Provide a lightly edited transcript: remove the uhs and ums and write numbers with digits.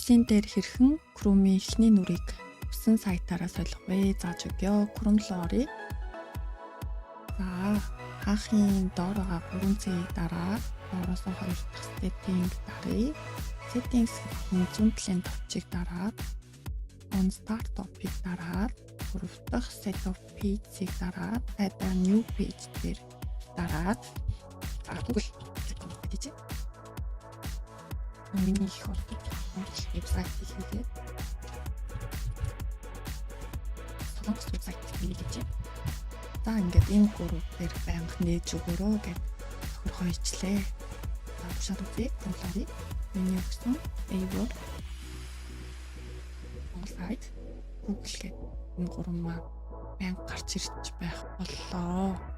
Урсгалын дээр хэрхэн Chrome-ийн эхний нүрийг усан сайтаараа солих вэ? Зааж өгье. Chrome руу оръё. За, хаахын доор байгаа 3 цэгийг дараад доороос 2 дахь setting даръя. Settings гэхин зүүн талын товчийг дараад on start topic дараад 3 дахь set of pages-ийг дараад хайдаа new page дээр дараад Google гэж миний их болдог вебсайт хийгээд солонгос вебсайт хийж. За ингээд энэ гурав дээр байнга нээж өгөөрөө гэж тохиргоо ичлээ. За уушаад үзье. Тэмлэрий. Миний өгсөн Avon сайт Google гээд энэ гурав маа байнга гарч ирж байх боллоо.